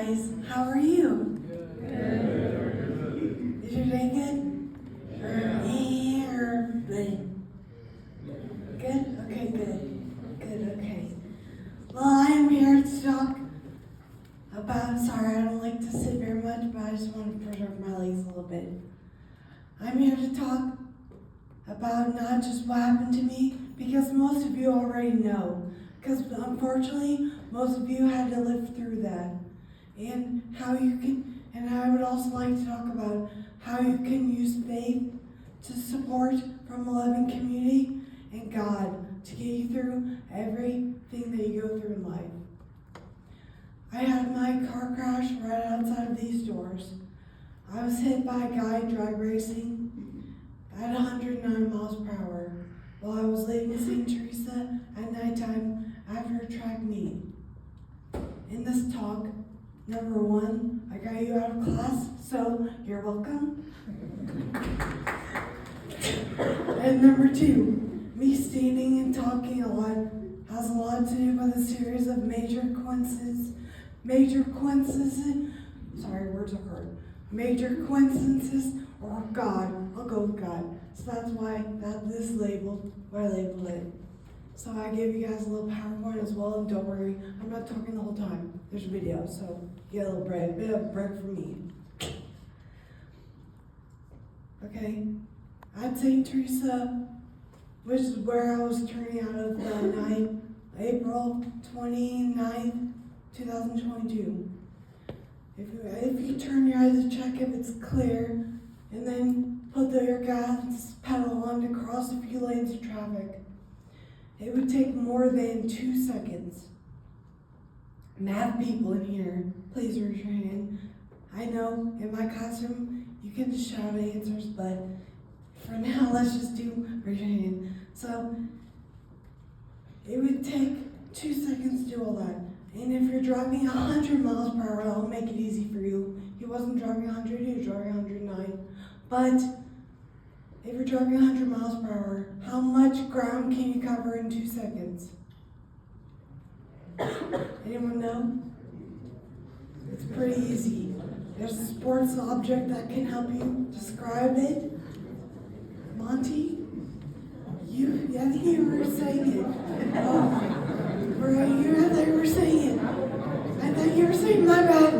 guys. How are you? Good. Is your day good? Good? Okay, good. Good, okay. Well, I am here to talk about, sorry, I don't like to sit very much, but I just want to preserve my legs a little bit. I'm here to talk about not just what happened to me, because most of you already know. Because unfortunately, most of you had to live through that. And how you can, and I would also like to talk about how you can use faith to support from a loving community and God to get you through everything that you go through in life. I had my car crash right outside of these doors. I was hit by a guy drag racing at 109 miles per hour while I was leaving St. Teresa at nighttime after a track meet. In this talk, number one, I got you out of class, so you're welcome. And number two, me standing and talking a lot has a lot to do with a series of major coincidences, or God, I'll go with God. So that's why that is labeled, what I labeled it. So I gave you guys a little PowerPoint as well, and don't worry, I'm not talking the whole time. There's a video, so you get a little bit of break from me. Okay, at St. Teresa, which is where I was turning out of the night, April 29th, 2022. If you turn your eyes to check if it's clear, and then put your gas pedal on to cross a few lanes of traffic, it would take more than 2 seconds. Math people in here, please raise your hand. I know in my classroom you can just shout answers, but for now let's just do raise your hand. So it would take 2 seconds to do all that. And if you're driving 100 miles per hour, that'll make it easy for you. He wasn't driving 100, he was driving 109. But if you're driving 100 miles per hour, how much ground can you cover in 2 seconds? Anyone know? It's pretty easy. There's a sports object that can help you describe it. Monty? I think you were saying it. I thought you were saying it. I thought you were saying my bad.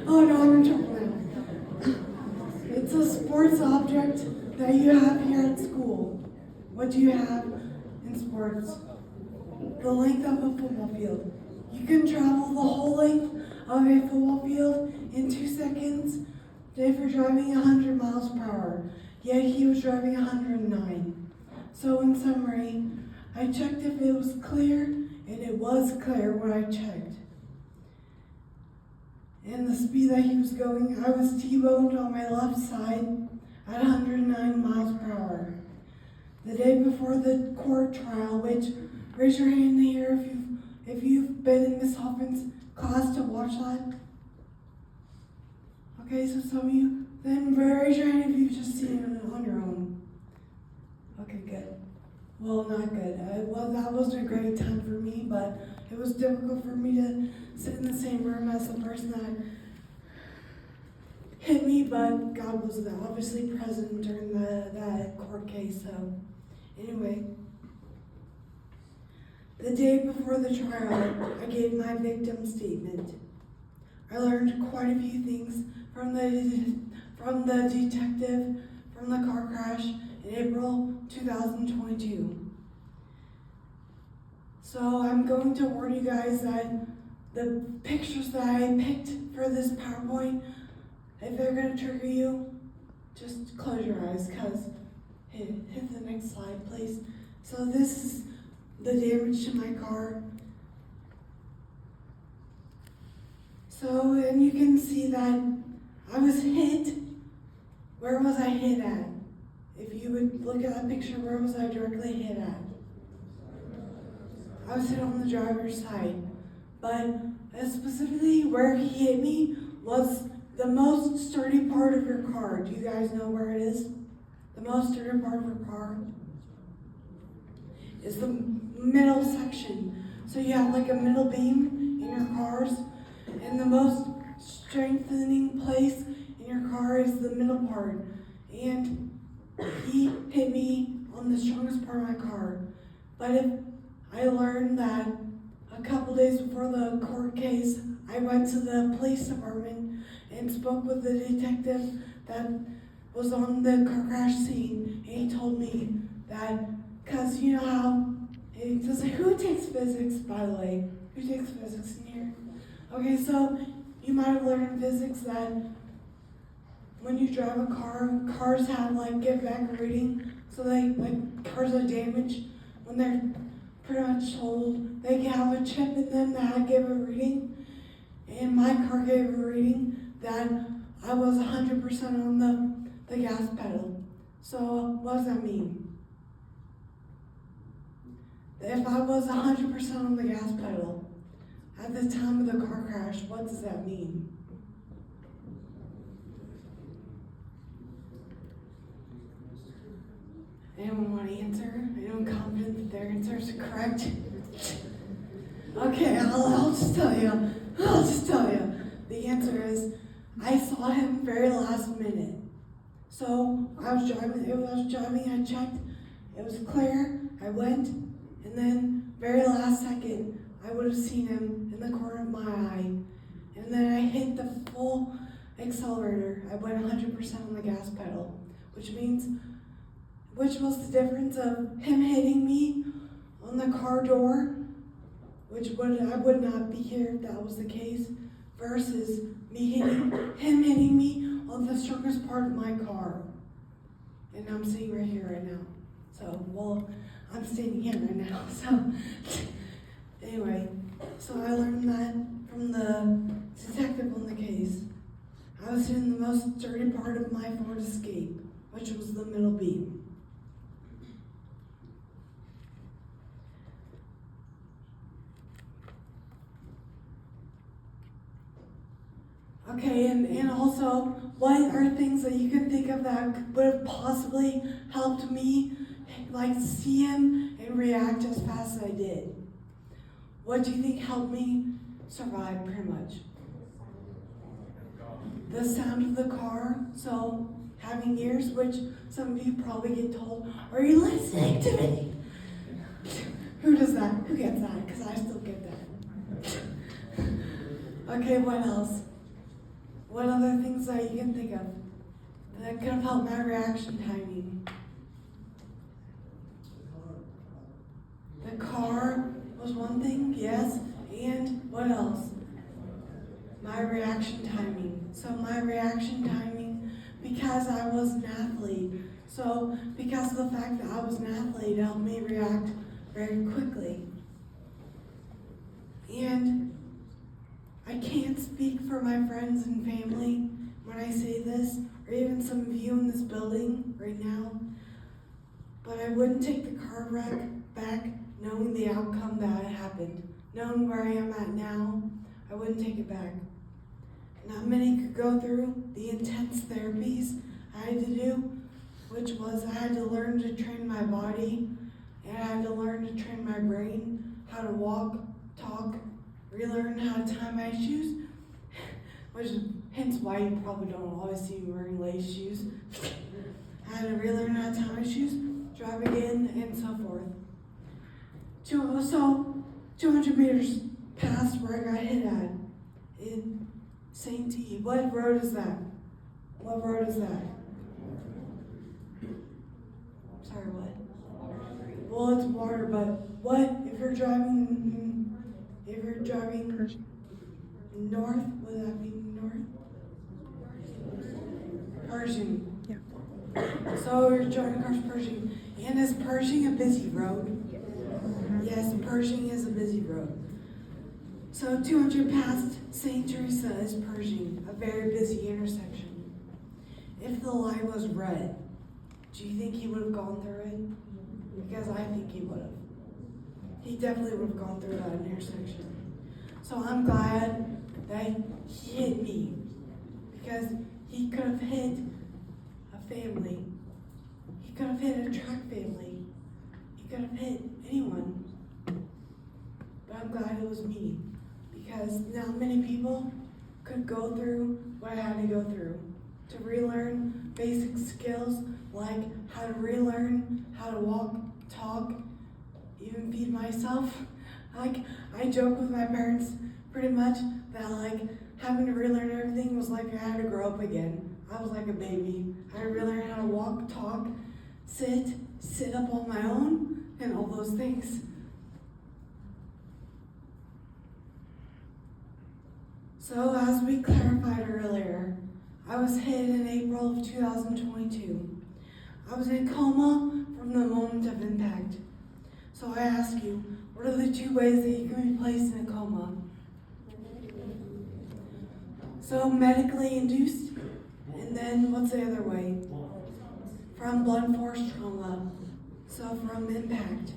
Oh no, I'm in trouble now. It's a sports object that you have here at school. What do you have in sports? The length of a football field. You can travel the whole length of a football field in 2 seconds if you're driving 100 miles per hour. Yet he was driving 109. So in summary, I checked if it was clear, and it was clear when I checked. And the speed that he was going, I was T-boned on my left side at 109 miles per hour. The day before the court trial, which, raise your hand here if you've been in Miss Hoffman's class to watch that. Okay, so some of you, then raise your hand if you've just seen it on your own. Okay, good. Well, not good. That wasn't a great time for me, but it was difficult for me to sit in the same room as the person that hit me, but God was obviously present during that court case. So anyway, the day before the trial, I gave my victim statement. I learned quite a few things from the detective from the car crash in April 2022. So I'm going to warn you guys that the pictures that I picked for this PowerPoint, if they're going to trigger you, just close your eyes, because hit the next slide, please. So this is the damage to my car. So, and you can see that I was hit. Where was I hit at? If you would look at that picture, where was I directly hit at? I was hit on the driver's side. But specifically where he hit me was the most sturdy part of your car. Do you guys know where it is? The most sturdy part of your car is the middle section. So you have like a middle beam in your cars, and most strengthening place in your car is the middle part. And he hit me on the strongest part of my car. But if I learned that a couple days before the court case, I went to the police department and spoke with the detective that was on the car crash scene. And he told me that, because you know how, he says, who takes physics, by the way? Who takes physics in here? Okay, so you might have learned in physics that when you drive a car, cars have give back a reading. So cars are damaged when they're pretty much told they have a chip in them that give a reading. And my car gave a reading that I was 100% on the gas pedal. So what does that mean? If I was 100% on the gas pedal at the time of the car crash, what does that mean? Anyone want to answer? Anyone confident that their answer is correct? Okay, I'll just tell you. The answer is, I saw him very last minute. So I was driving, I checked, it was clear, I went, and then very last second, I would have seen him in the corner of my eye. And then I hit the full accelerator. I went 100% on the gas pedal, which was the difference of him hitting me on the car door, I would not be here if that was the case, versus him hitting me on the strongest part of my car. And I'm sitting right here right now. So, well, I'm standing here right now. So, anyway, so I learned that from the detective on the case. I was in the most dirty part of my Ford Escape, which was the middle beam. Okay, and also, what are things that you can think of that would have possibly helped me, see him and react as fast as I did? What do you think helped me survive, pretty much? The sound of the car, so having ears, which some of you probably get told, are you listening to me? Who does that? Who gets that? Because I still get that. Okay, what else? What other things that you can think of that could have helped my reaction timing? The car was one thing, yes. And what else? My reaction timing. So my reaction timing, because I was an athlete. So because of the fact that I was an athlete, it helped me react very quickly. And I can't speak for my friends and family when I say this, or even some of you in this building right now, but I wouldn't take the car wreck back knowing the outcome that had happened. Knowing where I am at now, I wouldn't take it back. Not many could go through the intense therapies I had to do, which was I had to learn to train my body, and I had to learn to train my brain, how to walk, talk, relearn how to tie my shoes, which is hence why you probably don't always see me wearing lace shoes. I had to relearn how to tie my shoes, drive again, and so forth. So 200 meters past where I got hit at, in St. T. What road is that? What road is that? Sorry, what? Well, it's water, but what if you're driving north, would that be north? Pershing. Yeah. So you're driving across Pershing. And is Pershing a busy road? Yes, Pershing is a busy road. So 200 past St. Teresa is Pershing, a very busy intersection. If the light was red, do you think he would have gone through it? Because I think he would have. He definitely would have gone through that intersection. So I'm glad that he hit me, because he could have hit a family. He could have hit a track family. He could have hit anyone. But I'm glad it was me, because not many people could go through what I had to go through. To relearn basic skills like how to relearn how to walk, talk, even feed myself. Like, I joke with my parents pretty much that like having to relearn everything was like I had to grow up again. I was like a baby. I had to relearn how to walk, talk, sit up on my own, and all those things. So as we clarified earlier, I was hit in April of 2022. I was in a coma from the moment of impact. So I ask you, what are the 2 ways that you can be placed in a coma? So medically induced, and then what's the other way? From blunt force trauma, so from impact.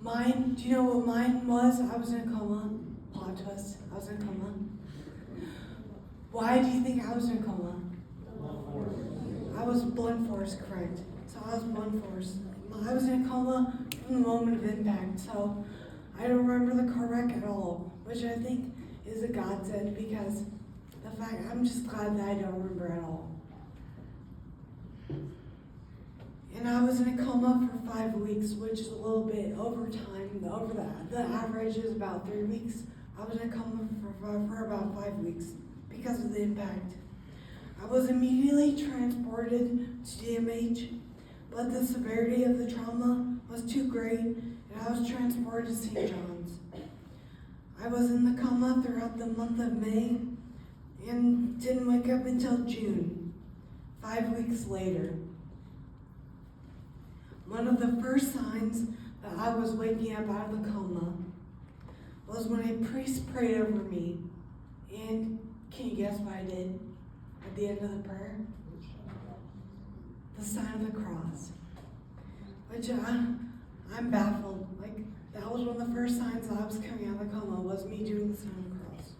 Mine, do you know what mine was? I was in a coma. Plot twist, I was in a coma. Why do you think I was in a coma? I was blunt force, correct. So I was blunt force. I was in a coma from the moment of impact, so I don't remember the car wreck at all, which I think is a godsend because I'm just glad that I don't remember at all. And I was in a coma for 5 weeks, which is a little bit over time. The average is about 3 weeks. I was in a coma for about 5 weeks because of the impact. I was immediately transported to DMH, but the severity of the trauma was too great, and I was transported to St. John's. I was in the coma throughout the month of May and didn't wake up until June, 5 weeks later. One of the first signs that I was waking up out of the coma was when a priest prayed over me. And can you guess what I did at the end of the prayer? The sign of the cross. Which I'm baffled. Like, that was one of the first signs that I was coming out of the coma, was me doing the sign of the cross.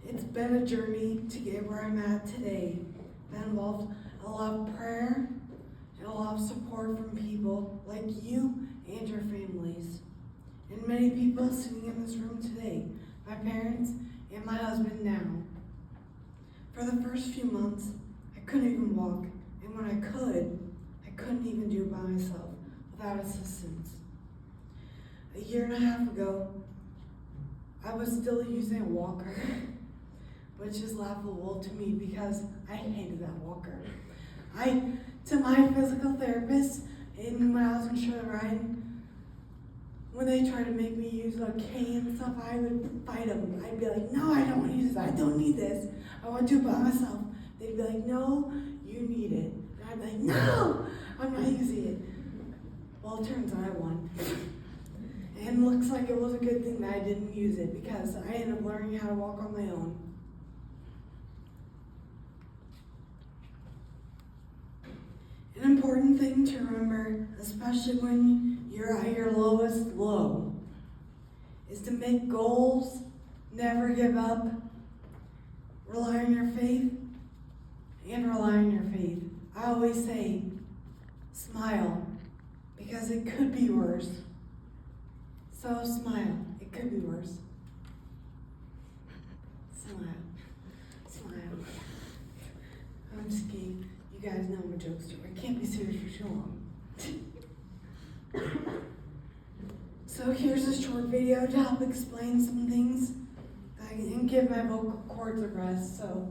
It's been a journey to get where I'm at today that involved a lot of prayer and a lot of support from people like you and your families. And many people sitting in this room today, my parents and my husband now. For the first few months, I couldn't even walk, and when I couldn't even do it by myself without assistance. A year and a half ago, I was still using a walker, which is laughable to me because I hated that walker. To my physical therapist, and when I was in Charlotte Ryan, when they tried to make me use a cane and stuff, I would fight them. I'd be like, no, I don't want to use this. I don't need this. I want to do it by myself. They'd be like, no, you need it. And I'd be like, no, I'm not using it. Well, it turns out I won. And looks like it was a good thing that I didn't use it because I ended up learning how to walk on my own. An important thing to remember, especially when you're at your lowest low, is to make goals, never give up, rely on your faith, and rely on your faith. I always say, smile, because it could be worse. So smile, it could be worse. Smile, smile. I'm just kidding. You guys know I'm a jokester. I can't be serious for too long. So here's a short video to help explain some things and give my vocal cords a rest. So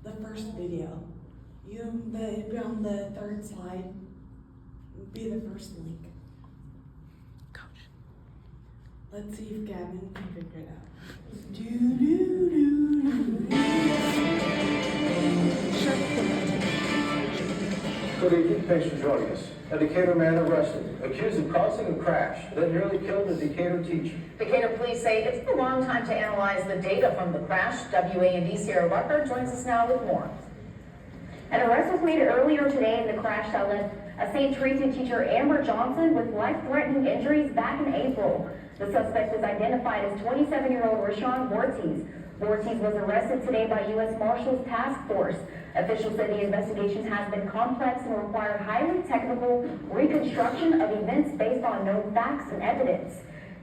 the first video, it'd be on the third slide, would be the first link. Coach. Let's see if Gavin can figure it out. Do do do do. Good evening, thanks for joining us. A Decatur man arrested, accused of causing a crash that nearly killed a Decatur teacher. Decatur police say it's a long time to analyze the data from the crash. WAND Sierra Rucker joins us now with more. An arrest was made earlier today in the crash that left a St. Teresa teacher, Amber Johnson, with life-threatening injuries back in April. The suspect was identified as 27-year-old Rashawn Vortiz. Vortiz was arrested today by U.S. Marshals Task Force. Officials said the investigation has been complex and required highly technical reconstruction of events based on known facts and evidence.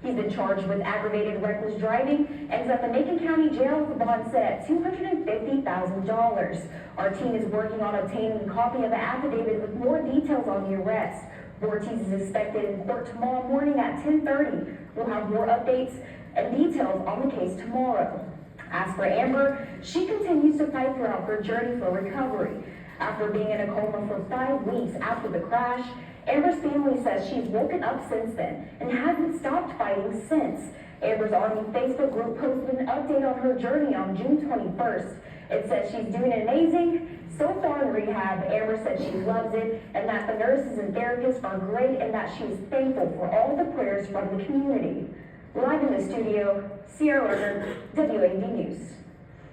He's been charged with aggravated reckless driving and is at the Macon County Jail with a bond set at $250,000. Our team is working on obtaining a copy of the affidavit with more details on the arrest. Ortiz is expected in court tomorrow morning at 10:30. We'll have more updates and details on the case tomorrow. As for Amber, she continues to fight throughout her journey for recovery. After being in a coma for 5 weeks after the crash, Amber's family says she's woken up since then and hasn't stopped fighting since. Amber's Army Facebook group posted an update on her journey on June 21st. It says she's doing amazing. So far in rehab, Amber said she loves it and that the nurses and therapists are great and that she is thankful for all the prayers from the community. Live in the studio, Sierra Rucker, WAD News.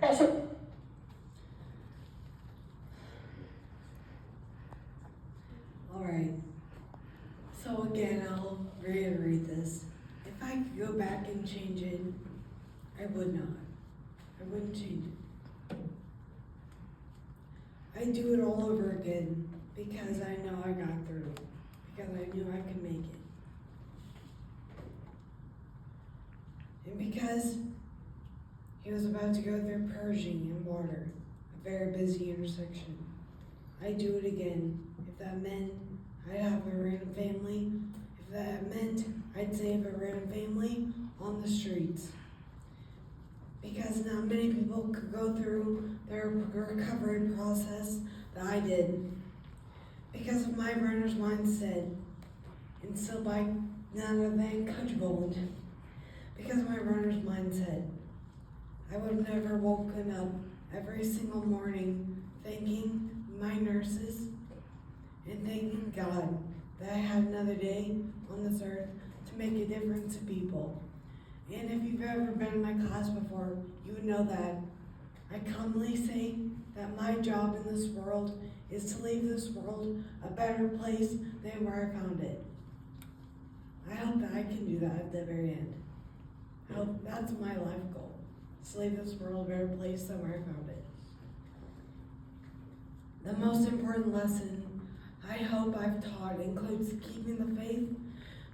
Also, All right. So again, I'll reiterate this. If I could go back and change it, I would not. I wouldn't change it. I'd do it all over again because I know I got through. Because I knew I could make it. And because he was about to go through Pershing and water, a very busy intersection. I'd do it again. If that meant I'd have a random family, if that meant I'd save a random family on the streets. Because not many people could go through their recovery process that I did. Because of my runner's mindset, instilled by none other than Coach Gold. Because of my runner's mindset, I would have never woken up every single morning thanking my nurses and thanking God that I had another day on this earth to make a difference to people. And if you've ever been in my class before, you would know that I commonly say that my job in this world is to leave this world a better place than where I found it. I hope that I can do that at the very end. I hope that's my life goal, to leave this world a better place than where I found it. The most important lesson I hope I've taught includes keeping the faith,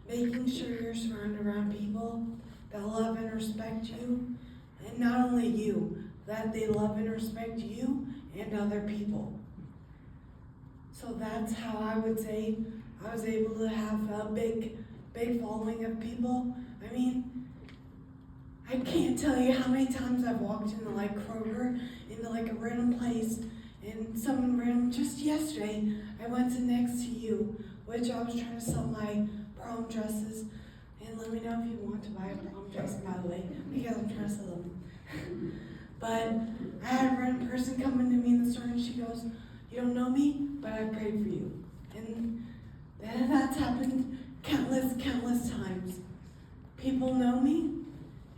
making sure you're surrounded around people that love and respect you, and not only you, that they love and respect you and other people. So that's how I would say I was able to have a big following of people. I mean, I can't tell you how many times I've walked into like Kroger, into like a random place, and someone random, just yesterday, I went to Next to You, which I was trying to sell my prom dresses. And let me know if you want to buy a prom dress, by the way, because I'm trying to sell them. But I had a random person come into me in the store and she goes, "You don't know me, but I prayed for you." And that's happened countless times. People know me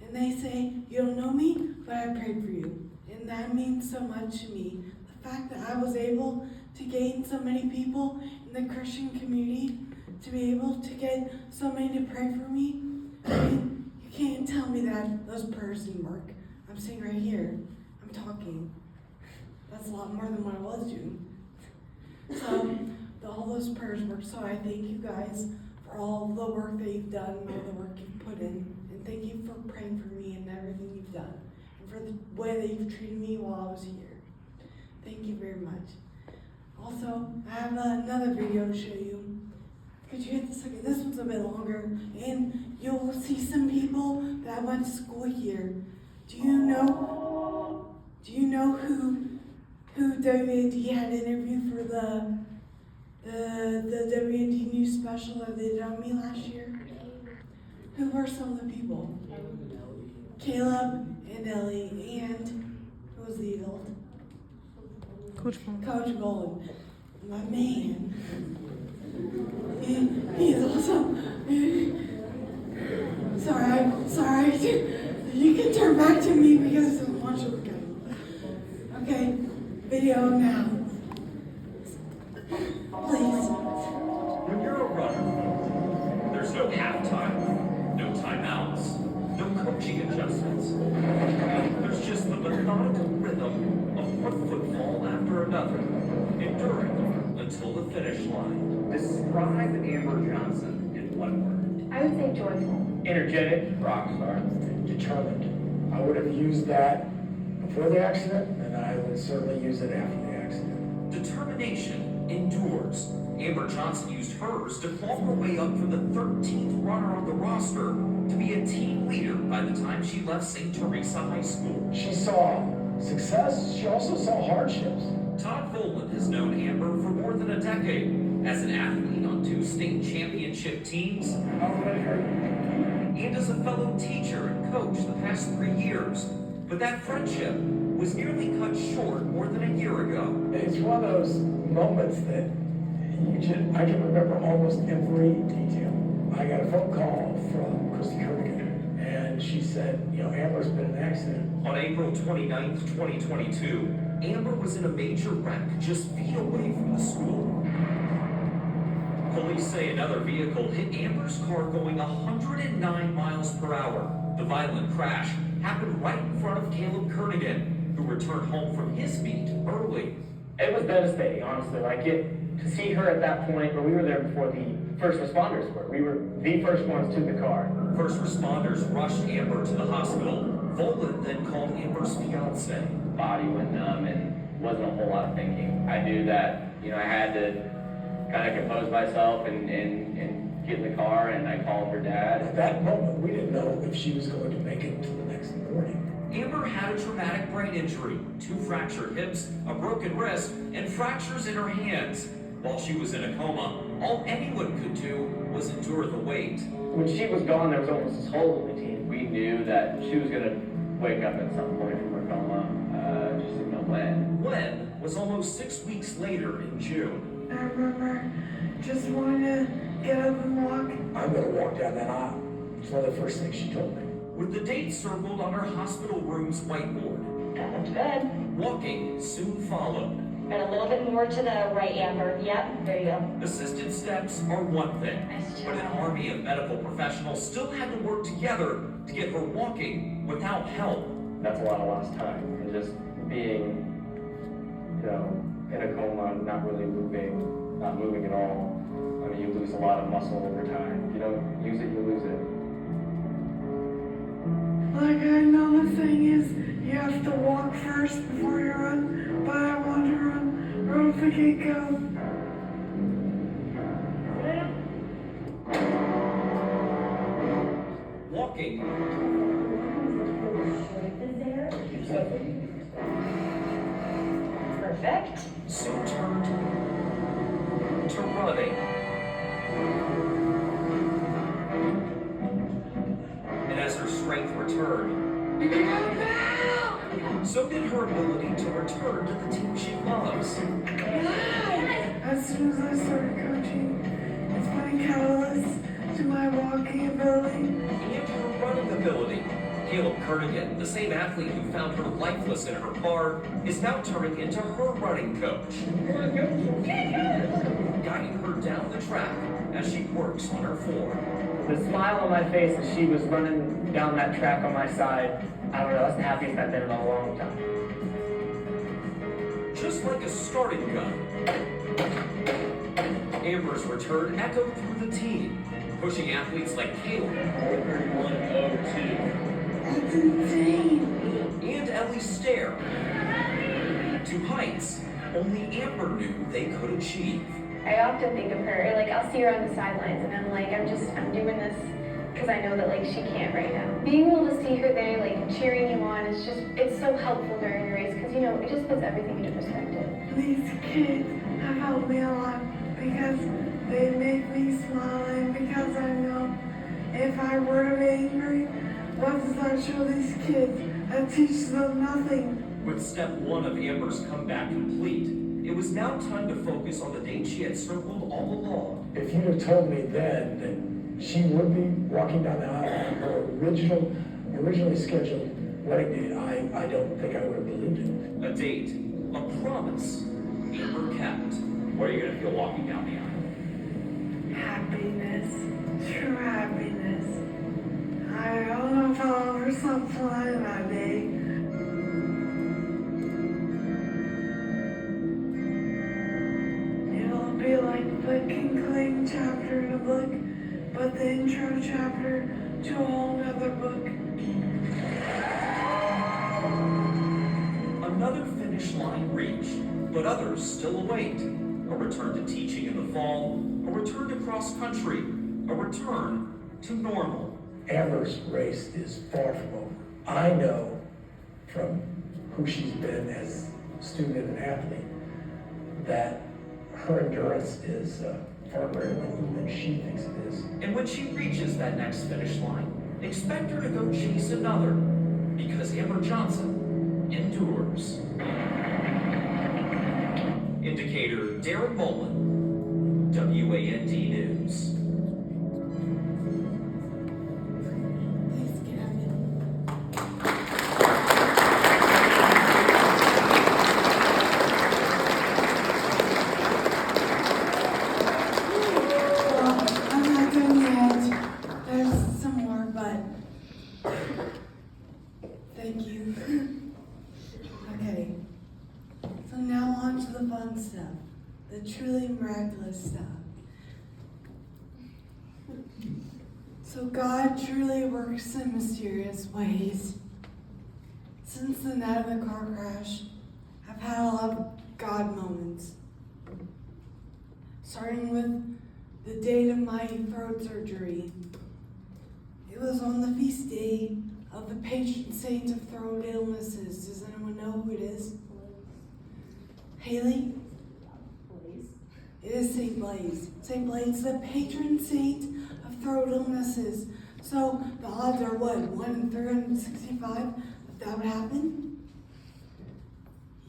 and they say, "You don't know me, but I prayed for you." And that means so much to me. The fact that I was able to gain so many people in the Christian community, to be able to get so many to pray for me. I mean, you can't tell me that those prayers didn't work. I'm sitting right here. I'm talking. That's a lot more than what I was doing. So, all those prayers worked. So I thank you guys for all the work that you've done and all the work you've put in. And thank you for praying for me and everything you've done. And for the way that you've treated me while I was here. Thank you very much. Also, I have another video to show you. Could you hit this again? This one's a bit longer, and you'll see some people that went to school here. Do you know who WAD had interviewed for the WAD News special that they did on me last year? Who were some of the people? Caleb and Ellie, and who was the adult? Coach Golden. My man. He's awesome. Sorry. You can turn back to me because I don't want you to look at him. Okay, video now. Please. When you're a runner, there's no halftime, no timeouts, no coaching adjustments. There's just the methodical rhythm of one footfall after another, enduring until the finish line. Describe Amber Johnson in one word. I would say joyful. Energetic, rock star. Determined. I would have used that before the accident, and I would certainly use it after the accident. Determination endures. Amber Johnson used hers to claw her way up from the 13th runner on the roster to be a team leader by the time she left St. Teresa High School. She saw success, she also saw hardships. Todd Voland has known Amber for more than a decade. As an athlete on 2 state championship teams, and as a fellow teacher and coach the past 3 years. But that friendship was nearly cut short more than a year ago. It's one of those moments that I can remember almost every detail. I got a phone call from Christy Kernigan, and she said, Amber's been in an accident. On April 29th, 2022, Amber was in a major wreck just feet away from the school. Police say another vehicle hit Amber's car going 109 miles per hour. The violent crash happened right in front of Caleb Kernigan, who returned home from his meet early. It was devastating, honestly. To see her at that point, where we were there before the first responders were. We were the first ones to the car. First responders rushed Amber to the hospital. Voland then called Amber's fiance. Body went numb and wasn't a whole lot of thinking. I knew that, I had to kind of compose myself and get in the car, and I called her dad. At that moment, we didn't know if she was going to make it to the next morning. Amber had a traumatic brain injury, 2 fractured hips, a broken wrist, and fractures in her hands. While she was in a coma, all anyone could do was endure the wait. When she was gone, there was almost this hole in the team. We knew that she was going to wake up at some point from her coma, just didn't know when. When was almost 6 weeks later in June. I remember just wanting to get up and walk. I'm going to walk down that aisle. It's one of the first things she told me. With the date circled on her hospital room's whiteboard. That looked good. Walking soon followed. And a little bit more to the right, Amber. Yep, there you go. Assisted steps are one thing, but an army of medical professionals still had to work together to get her walking without help. That's a lot of lost time. And just being, in a coma, not really moving, not moving at all. I mean, you lose a lot of muscle over time. If you don't use it, you lose it. I know the thing is, you have to walk first before you run, but I want to run right off the get-go. Walking Perfect. soon turned to running. And as her strength returned, so did her ability to return to the team she loves. As soon as I started coaching, it's been a catalyst to my walking ability. And her running ability. Caleb Kernigan, the same athlete who found her lifeless in her car, is now turning into her running coach. Guiding her down the track as she works on her form. The smile on my face as she was running down that track on my side, I don't know, that's the happiest I've been in a long time. Just like a starting gun, Amber's return echoed through the team, pushing athletes like Caleb 31:02 That's insane. and Ellie Stair to heights only Amber knew they could achieve. I often think of her, I'll see her on the sidelines and I'm doing this because I know that she can't right now. Being able to see her there, cheering you on, it's so helpful during the race because, it just puts everything into perspective. These kids have helped me a lot because they make me smile and because I know if I were to be angry, what does that show these kids? That teaches them nothing. With step 1 of Amber's comeback complete, it was now time to focus on the date she had circled all along. If you'd have told me then that she would be walking down the aisle on her originally scheduled wedding date, I don't think I would have believed it. A date, a promise, Amber kept. What are you going to feel walking down the aisle? Happiness. True happiness. I don't know if I'll ever stop flying that day. It'll be like the concluding chapter in a book, but the intro chapter to a whole nother book. Another finish line reached, but others still await. A return to teaching in the fall, a return to cross country, a return to normal. Amber's race is far from over. I know from who she's been as a student and athlete that her endurance is far greater than even she thinks it is. And when she reaches that next finish line, expect her to go chase another, because Amber Johnson endures. Indicator Darren Mullen, WAND News. Thanks, Gavin. Well, I'm not done yet. There's some more, but thank you. Okay. So now on to the fun stuff, the truly miraculous stuff. So God truly works in mysterious ways. Since the night of the car crash, I've had a lot of God moments. Starting with the date of my throat surgery. It was on the feast day of the patron saint of throat illnesses. Does anyone know who it is? Haley? It is St. Blaise. St. Blaise, the patron saint of throat illnesses. So the odds are what, 1 in 365 that would happen?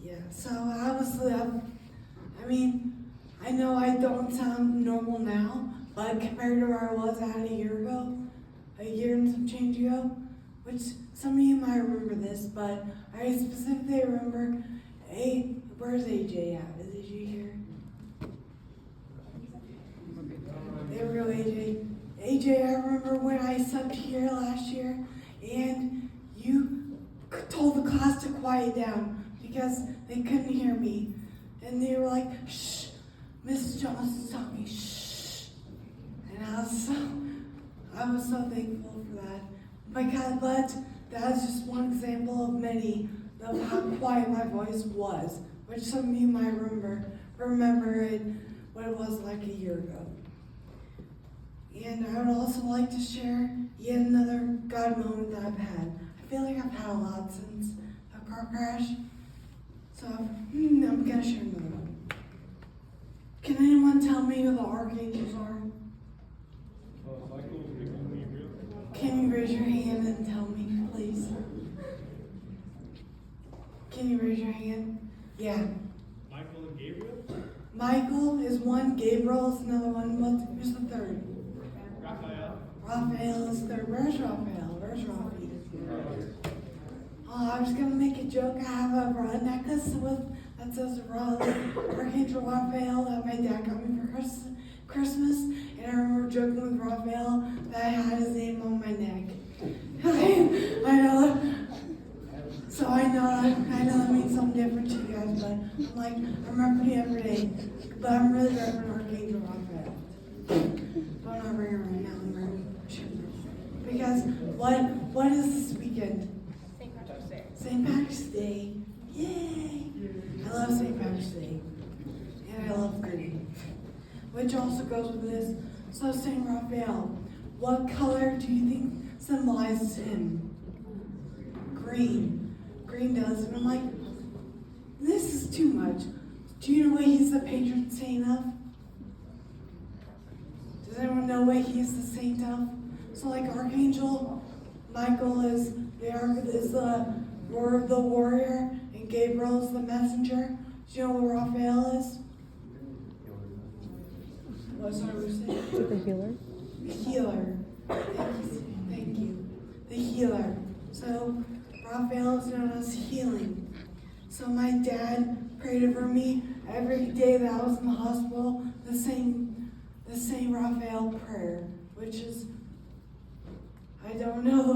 Yeah, so I know I don't sound normal now, but compared to where I was at a year and some change ago, which some of you might remember this, but I specifically remember, where's AJ at? Is AJ here? There we go, AJ. AJ, I remember when I subbed here last year, and you told the class to quiet down because they couldn't hear me. And they were like, shh, Mrs. Johnson's talking, shh. And I was so thankful for that. But that's just one example of many of how quiet my voice was, which some of you might remember it, what it was like a year ago. And I would also like to share yet another God moment that I've had. I feel like I've had a lot since the car crash, so I'm gonna share another one. Can anyone tell me who the archangels are? Can you raise your hand and tell me, please? Can you raise your hand? Yeah. Michael and Gabriel? Michael is one, Gabriel is another one. Who's the third? Raphael. Raphael is third. Where's Raphael? Where's Rafi? Oh, I was gonna make a joke. I have a necklace that says Archangel Raphael that my dad got me for Christmas, and I remember joking with Raphael that I had his name on my neck. I know. So I know that means something different to you guys, but I'm like, I remember him every day. But I'm really Reverend Archangel Raphael. But I'm not bringing it right now. I'm bringing it. Because what is this weekend? St. Patrick's Day. St. Patrick's Day. Yay! I love St. Patrick's Day. And I love green. Which also goes with this. So St. Raphael, what color do you think symbolizes him? Green. Green does. And I'm like, this is too much. Do you know what he's the patron saint of? Does anyone know what he's the saint of? So like Archangel Michael is the warrior, and Gabriel is the messenger. Do you know what Raphael is? What's our saying? The healer. The healer. Thank you. The healer. So Raphael is known as healing. So my dad prayed over me every day that I was in the hospital, the same Raphael prayer, which is, I don't know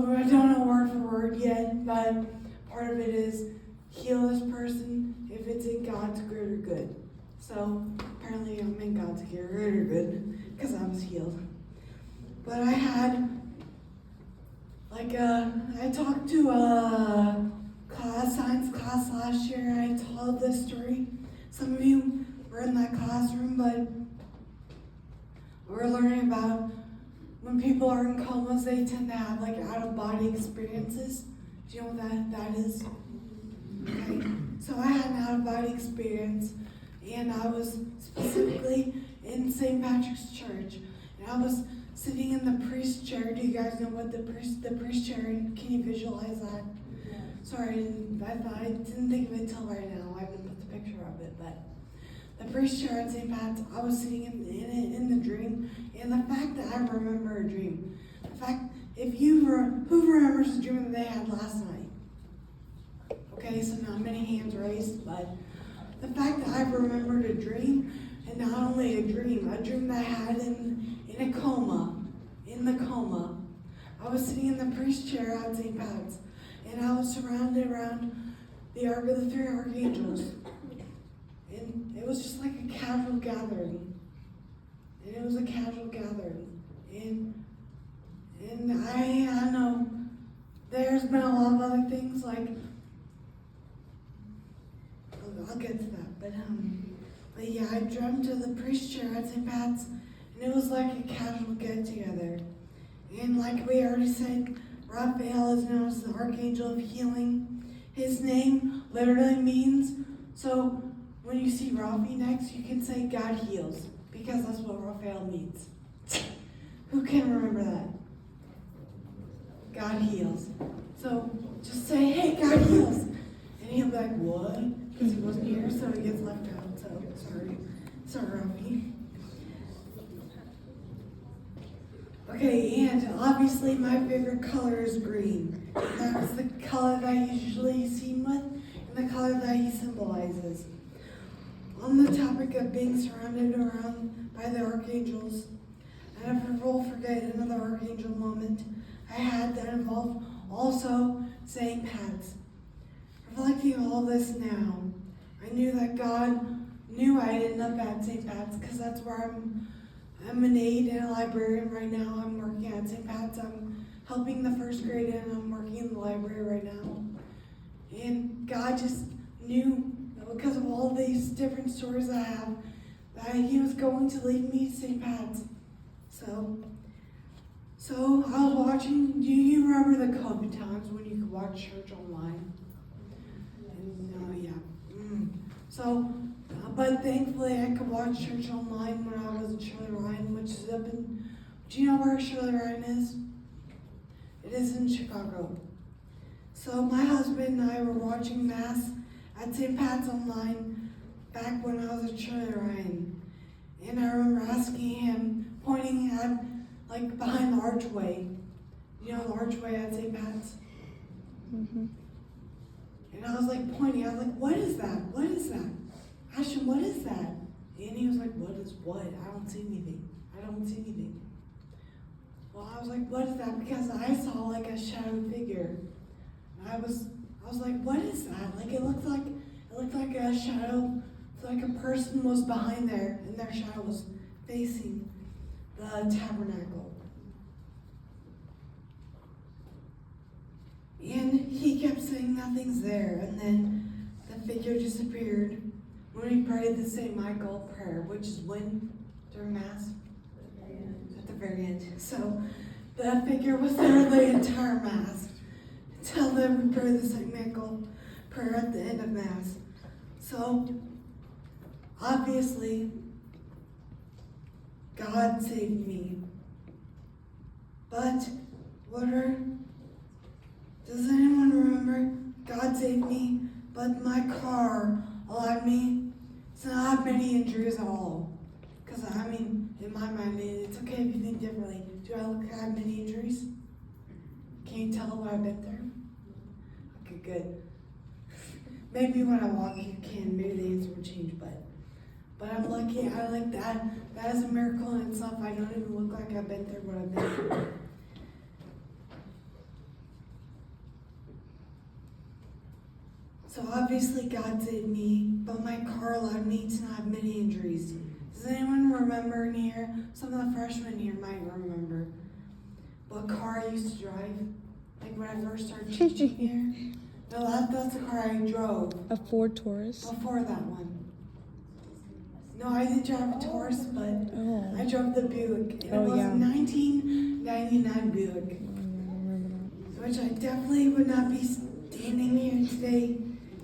word for word yet, but part of it is heal this person if it's in God's greater good. So apparently I'm in God's greater good because I was healed. But I had I talked to a science class last year. I told this story. Some of you were in that classroom, but we're learning about when people are in comas, they tend to have out-of-body experiences. Do you know what that is? Okay. So I had an out-of-body experience, and I was specifically in St. Patrick's Church, and I was sitting in the priest chair. Do you guys know what the priest chair? Can you visualize that? Yeah. Sorry, I didn't think of it till right now. I haven't put the picture of it, but the priest chair at St. Pat's. I was sitting in the dream, and the fact that I remember a dream, the fact who remembers the dream that they had last night? Okay, so not many hands raised, but the fact that I remembered a dream, and not only a dream that I had in the coma. I was sitting in the priest chair at St. Pat's, and I was surrounded around the Ark of the Three Archangels. And it was just like a casual gathering. And it was a casual gathering. And I know there's been a lot of other things I'll get to that. But yeah, I dreamt of the priest chair at St. Pat's, and it was like a casual get together. And like we already said, Raphael is known as the Archangel of Healing. His name literally means, so when you see Rafi next, you can say God heals, because that's what Raphael means. Who can remember that? God heals. So just say, hey, God heals. And he'll be like, what? Because he wasn't here, so he gets left out. So sorry, Rafi. Okay, and obviously my favorite color is green. And that's the color that I usually see him with, and the color that he symbolizes. On the topic of being surrounded around by the archangels, I never will forget another archangel moment I had that involved also St. Pat's. Reflecting on all this now, I knew that God knew I'd end up at St. Pat's, because that's where I'm an aide and a librarian right now. I'm working at St. Pat's. I'm helping the first grade, and I'm working in the library right now. And God just knew, because of all these different stories I have, that he was going to lead me to St. Pat's. So I was watching. Do you remember the COVID times when you could watch church online? And, but thankfully I could watch church online when I was at Shirley Ryan, which is up in. Do you know where Shirley Ryan is? It is in Chicago. So my husband and I were watching Mass at St. Pat's online back when I was at Shirley Ryan. And I remember asking him, pointing at, behind the archway. You know the archway at St. Pat's? Mm-hmm. And I was pointing, I was what is that? What is that? Ashton, what is that? And he was like, what is what? I don't see anything. Well, I was like, what is that? Because I saw a shadow figure. And I was what is that? It looked like a shadow. It's like a person was behind there, and their shadow was facing the tabernacle. And he kept saying nothing's there, and then the figure disappeared when we prayed the St. Michael prayer, which is when? During Mass? At the very end. So the figure was there the entire Mass, until then we prayed the St. Michael prayer at the end of Mass. So obviously, God saved me. But does anyone remember? God saved me, but my car allowed me to not have many injuries at all. Because in my mind, it's okay if you think differently. Do I look like I have many injuries? Can you tell what I've been through? Okay, good. Maybe when I walk, you can. Maybe the answer will change, but I'm lucky. I like that. That is a miracle in itself. I don't even look like I've been through what I've been through. So obviously God saved me, but my car allowed me to not have many injuries. Does anyone remember in here? Some of the freshmen here might remember what car I used to drive. like when I first started teaching here. No, that's the car I drove. A Ford Taurus. Before that one. No, I didn't drive a Taurus, but Oh. I drove the Buick. And Oh, it was yeah. a 1999 Buick. Which I definitely would not be standing here today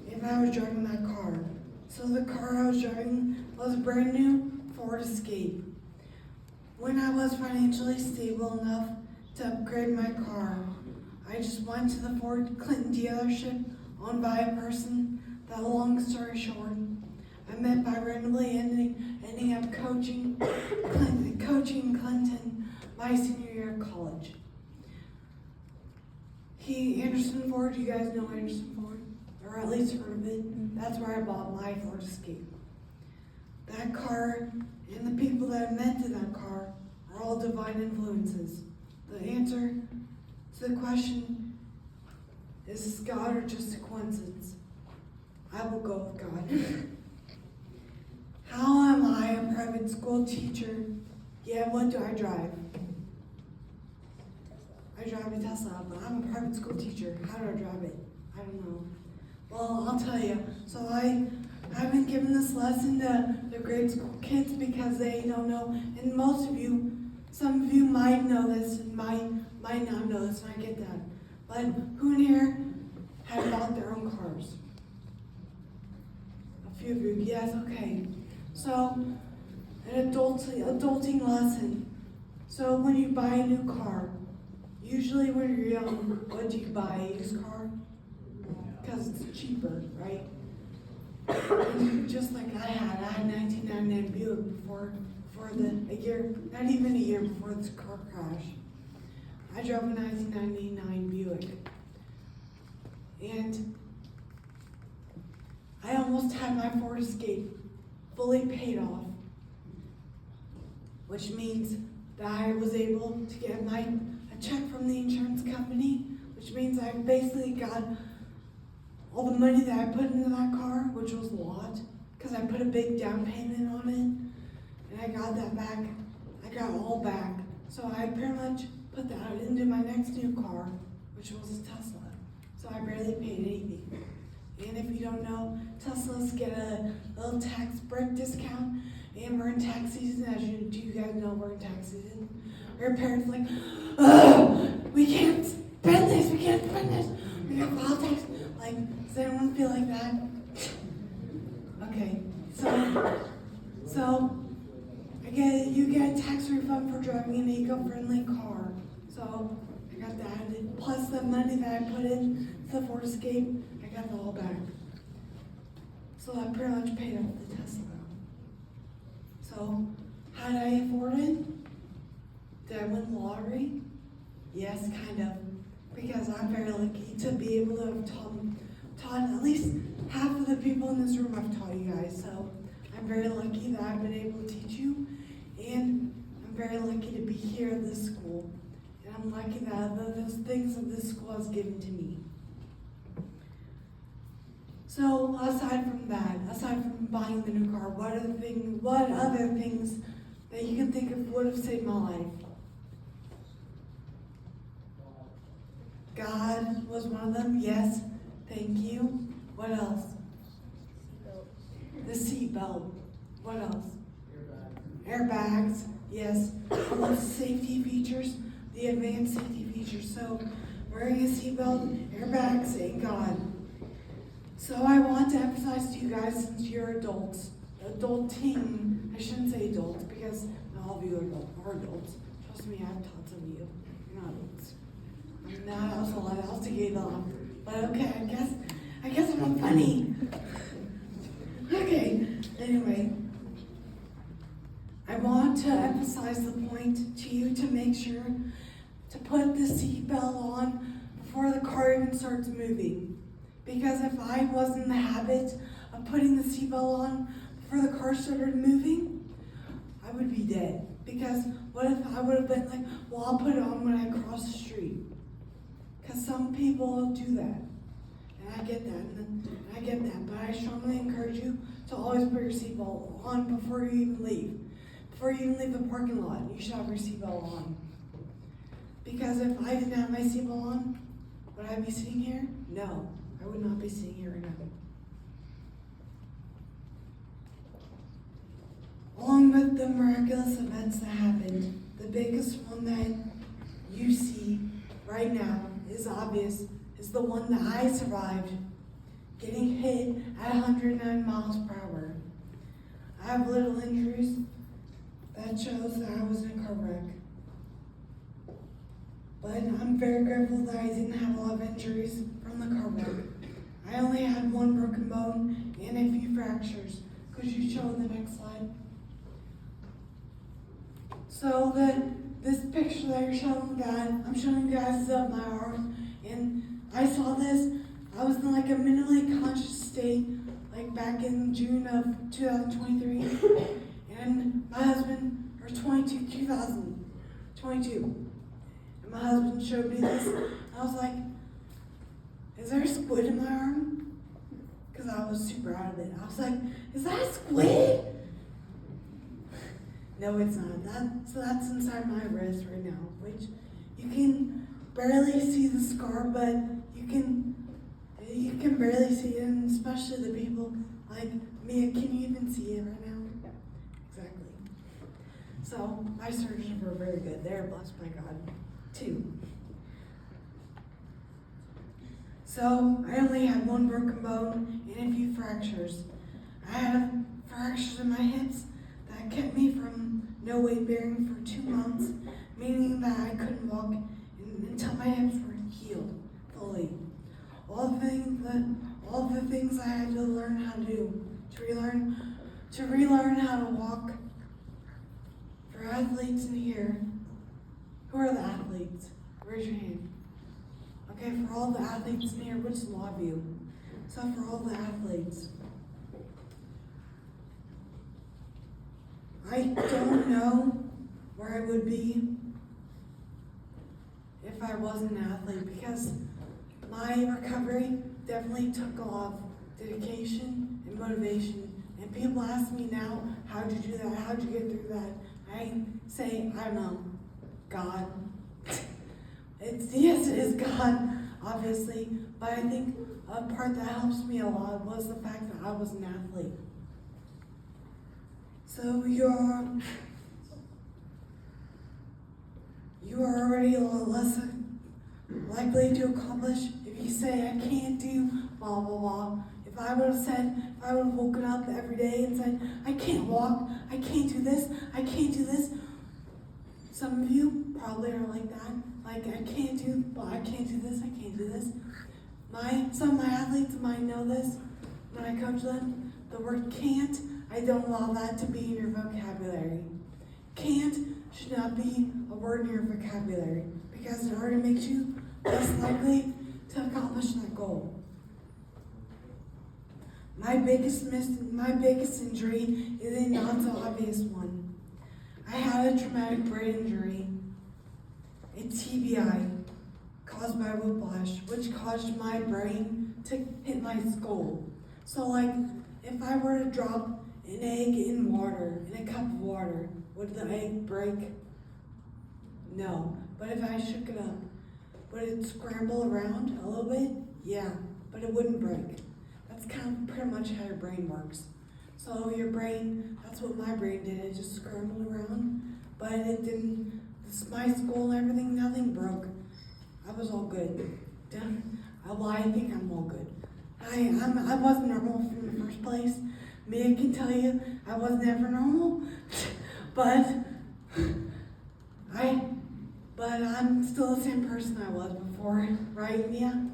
if I was driving that car. So the car I was driving was a brand new Ford Escape. When I was financially stable enough to upgrade my car, I just went to the Ford Clinton dealership owned by a person that, long story short, I met by randomly ending up coaching Clinton my senior year of college. Anderson Ford, you guys know Anderson Ford? Or at least heard of it. That's where I bought my Ford Escape. That car and the people that I met in that car are all divine influences. The answer to the question, is this God or just a coincidence? I will go with God. How am I a private school teacher? Yeah, what do I drive? I drive a Tesla, but I'm a private school teacher. How do I drive it? I don't know. Well, I'll tell you. So I've been giving this lesson to the grade school kids because they don't know, and most of you, some of you might know this and might not know this, and I get that. But who in here have bought their own cars? A few of you, yes, okay. So, an adulting lesson. So when you buy a new car, usually when you're young, what do you buy? A used car? Because it's cheaper, right? And just like I had 1999 Buick before a year, not even a year before this car crash. I drove a 1999 Buick. And I almost had my Ford Escape fully paid off, which means that I was able to get a check from the insurance company, which means I basically got all the money that I put into that car, which was a lot, because I put a big down payment on it, and I got that back. I got it all back. So I pretty much put that into my next new car, which was a Tesla. So I barely paid anything. And if you don't know, Teslas get a little tax break discount, and we're in tax season. Do you guys know we're in tax season? Our parents like, ugh, we can't spend this, we can't spend this, we got file tax. Like, does anyone feel like that? Okay, so you get a tax refund for driving an eco-friendly car. So I got that, and plus the money that I put in the Ford Escape, I got it all back. So I pretty much paid off the Tesla. So how did I afford it? Did I win the lottery? Yes, kind of. Because I'm very lucky to be able to have taught at least half of the people in this room I've taught you guys. So I'm very lucky that I've been able to teach you. And I'm very lucky to be here at this school. And I'm lucky that those things that this school has given to me. So aside from that, aside from buying the new car, what other things that you can think of would have saved my life? God was one of them, yes, thank you. What else? The seat belt. What else? Airbags, yes. Those safety features, the advanced safety features. So wearing a seat belt, airbags, and God. So I want to emphasize to you guys, since you're adults, adulting, I shouldn't say adults because not all of you are adults. Trust me, I've taught some of you. You're not adults. I'm not, I was to get off. But okay, I guess I'm not funny. Okay, anyway. I want to emphasize the point to you to make sure to put the seatbelt on before the car even starts moving. Because if I was in the habit of putting the seatbelt on before the car started moving, I would be dead. Because what if I would have been like, well, I'll put it on when I cross the street. Because some people do that. And I get that. But I strongly encourage you to always put your seatbelt on before you even leave. Before you even leave the parking lot, you should have your seatbelt on. Because if I didn't have my seatbelt on, Would I be sitting here? No, I would not be sitting here right now. Along with the miraculous events that happened, the biggest one that you see right now is obvious, is the one that I survived, getting hit at 109 miles per hour. I have little injuries that shows that I was in a car wreck. But I'm very grateful that I didn't have a lot of injuries from the car wreck. I only had one broken bone and a few fractures. Could you show the next slide? So this picture that you're showing that I'm showing you guys is of my arm, and I saw this. I was in like a mentally conscious state, like back in June of 2023, and my husband, or 2022, and my husband showed me this, and I was like, is there a squid in my arm? Because I was super out of it. I was like, is that a squid? No, it's not. So that's inside my wrist right now, which you can barely see the scar, but you can barely see it, and especially the people like me. Can you even see it right now? Yeah, exactly. So my surgeons were very good. They're blessed by God, too. So I only had one broken bone and a few fractures. I had fractures in my hips that kept me from no weight bearing for 2 months, meaning that I couldn't walk until my hips were healed fully. All the things I had to learn how to do, to relearn how to walk. For athletes in here, who are the athletes? Raise your hand. Okay, for all the athletes in here, which love you? So for all the athletes, I don't know where I would be if I wasn't an athlete, because my recovery definitely took a lot of dedication and motivation. And people ask me now, how'd you do that? How'd you get through that? I say, I don't know, God. Yes, it is God, obviously, but I think a part that helps me a lot was the fact that I was an athlete. So you are already a lot less likely to accomplish if you say, I can't do blah, blah, blah. If I would have woken up every day and said, I can't walk, I can't do this, I can't do this. Some of you probably are like that. Like, I can't do this, I can't do this. Some of my athletes might know this when I coach them. The word can't, I don't allow that to be in your vocabulary. Can't should not be a word in your vocabulary, because it already makes you less likely to accomplish that goal. My biggest injury is a not so obvious one. I had a traumatic brain injury, a TBI, caused by whiplash, which caused my brain to hit my skull. So like, if I were to drop an egg in water, in a cup of water, would the egg break? No. But if I shook it up, would it scramble around a little bit? Yeah, but it wouldn't break. That's kind of pretty much how your brain works. So your brain, that's what my brain did, it just scrambled around, but it didn't, my skull and everything, nothing broke. I was all good. Well, I think I'm all good. I wasn't normal from the first place. Mia can tell you I was never normal, but I'm still the same person I was before, right, Mia?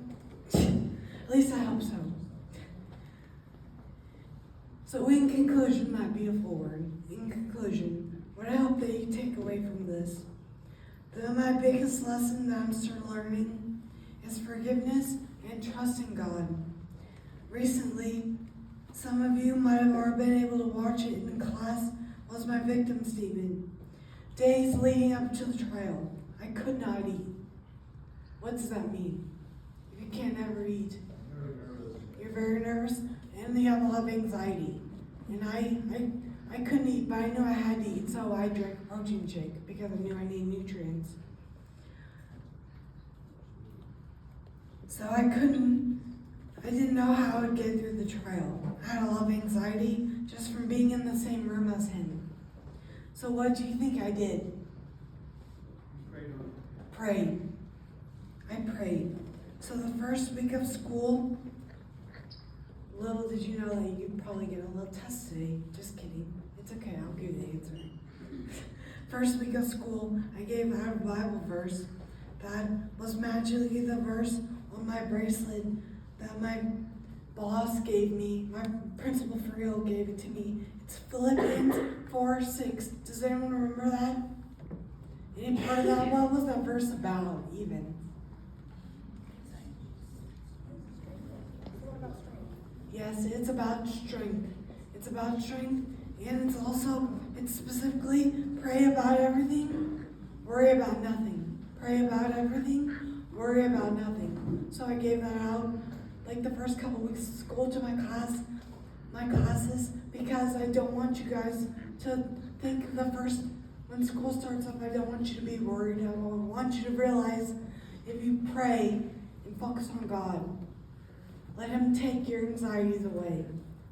At least I hope so. So in conclusion, my beautiful word, in conclusion, what I hope that you take away from this, that my biggest lesson that I'm still learning is forgiveness and trust in God. Recently, some of you might have already been able to watch it in class, was my victim statement. Days leading up to the trial, I could not eat. What does that mean? If you can't ever eat, you're very nervous, and you have a lot of anxiety. And I couldn't eat, but I knew I had to eat, so I drank a protein shake because I knew I needed nutrients. So I didn't know how I would get through the trial. I had a lot of anxiety just from being in the same room as him. So what do you think I did? Prayed. I prayed. So the first week of school, little did you know that you could probably get a little test today. Just kidding. It's okay, I'll give you the answer. First week of school, I gave out a Bible verse that was magically the verse on my bracelet that my boss gave me. My principal for real gave it to me. It's Philippians 4:6. Does anyone remember that? Any part of that? What was that verse about, even? Yes, it's about strength. It's about strength, and it's specifically pray about everything, worry about nothing. Pray about everything, worry about nothing. So I gave that out like the first couple weeks of school to my classes, because I don't want you guys to think when school starts up, I don't want you to be worried. I want you to realize if you pray and focus on God, let Him take your anxieties away.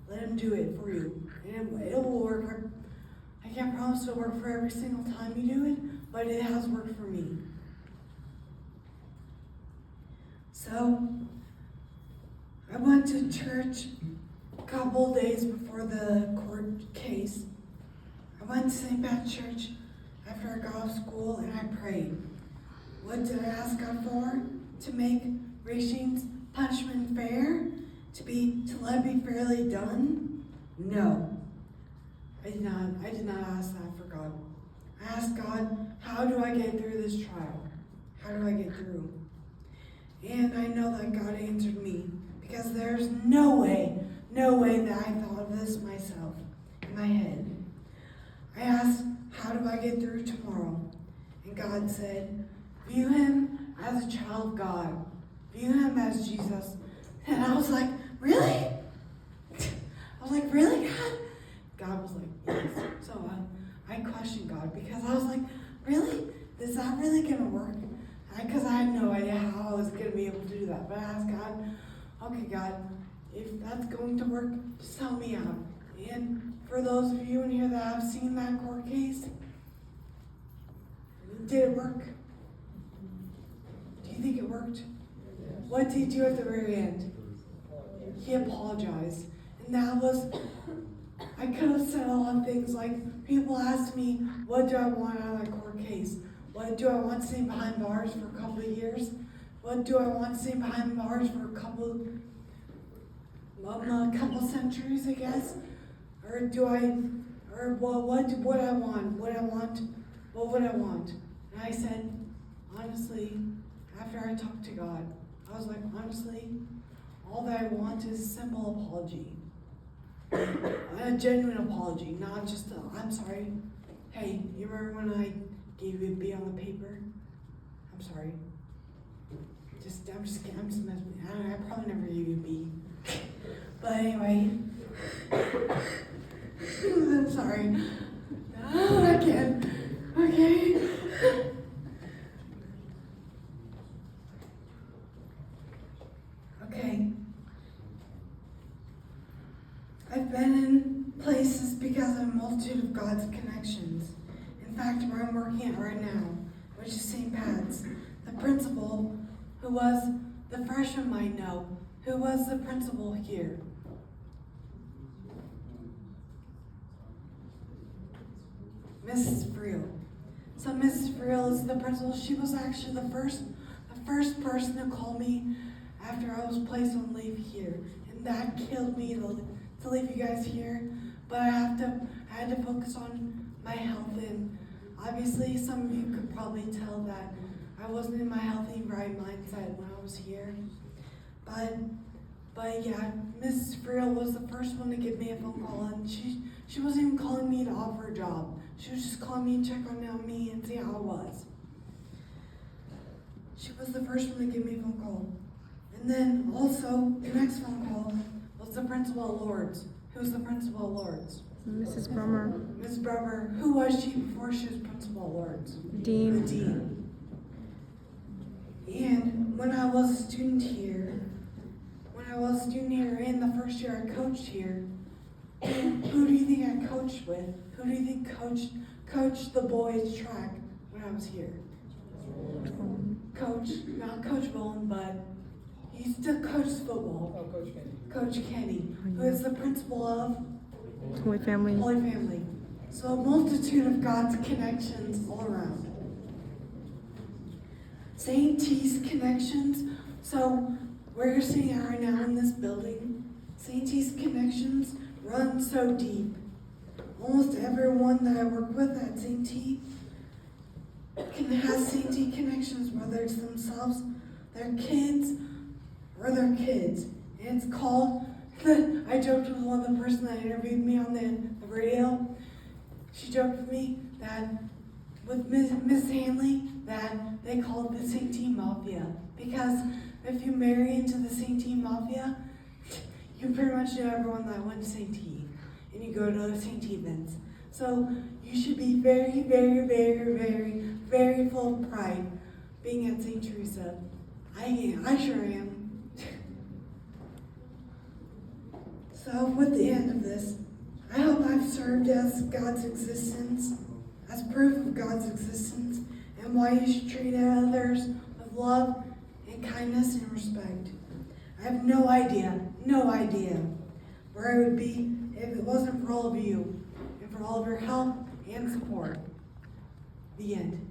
Let Him do it for you. And it will work. I can't promise it'll work for every single time you do it, but it has worked for me. So, I went to church a couple days before the court case. I went to St. Pat's Church after I got off school, and I prayed. What did I ask God for? To make Racing's punishment fair? To let it be fairly done? No. I did not ask that for God. I asked God, how do I get through this trial? How do I get through? And I know that God answered me, because there's no way that I thought of this myself in my head. I asked, how do I get through tomorrow? And God said, view him as a child of God. View him as Jesus. And I was like, really? I was like, really, God? God was like, yes. So I questioned God, because I was like, really? Is that really going to work? Because I had no idea how I was going to be able to do that. But I asked God, okay, God, if that's going to work, just help me out. And for those of you in here that have seen that court case, did it work? Do you think it worked? What did he do at the very end? He apologized. And that was, I could have said a lot of things, like people asked me, what do I want out of that court case? What do I want to stay behind bars for a couple of years? What do I want to stay behind bars for a couple centuries, I guess? Or what would I want? What would I want? And I said, honestly, after I talked to God, I was like, honestly, all that I want is a simple apology. A genuine apology, not just I'm sorry. Hey, you remember when I gave you a B on the paper? I'm sorry. I'm just messing with you. I probably never gave you a B. But anyway, I'm sorry. Oh, I can't. Okay. Okay. I've been in places because of a multitude of God's connections. In fact, where I'm working at right now, which is St. Pat's, the principal, who was, the freshmen might know, who was the principal here. Mrs. Friel. So Mrs. Friel is the principal. She was actually the first person to call me after I was placed on leave here. And that killed me to leave you guys here. But I had to focus on my health, and obviously some of you could probably tell that I wasn't in my healthy right mindset when I was here. But yeah, Mrs. Friel was the first one to give me a phone call, and she wasn't even calling me to offer a job. She was just calling me and check on me and see how I was. She was the first one to give me a phone call. And then also, the next phone call was the principal at Lourdes. Who's the principal at Lourdes? Mrs. Brummer. Ms. Brummer. Who was she before she was principal at Lourdes? Dean. The dean. And when I was a student here, and the first year I coached here, who do you think I coached with? Who do you think coached the boys track when I was here? Not Coach Bowen, but he still coaches football. Oh, Coach Kenny. Coach Kenny, who is the principal of Holy Family. Holy Family. So a multitude of God's connections all around. St. T's connections. So where you're sitting at right now in this building, St. T's connections run so deep. Almost everyone that I work with at St. T has St. T connections, whether it's themselves, their kids, or their kids. And it's called, I joked with one of the person that interviewed me on the radio. She joked with me that with Miss Hanley that they call it the St. T Mafia. Because if you marry into the St. T Mafia, you pretty much know everyone that went to St. T. And you go to the St. T events. So you should be very, very, very, very, very full of pride being at St. Teresa. I sure am. So with the end of this, I hope I've served as God's existence, as proof of God's existence, and why you should treat others with love and kindness and respect. I have no idea where I would be if it wasn't for all of you and for all of your help and support. The end.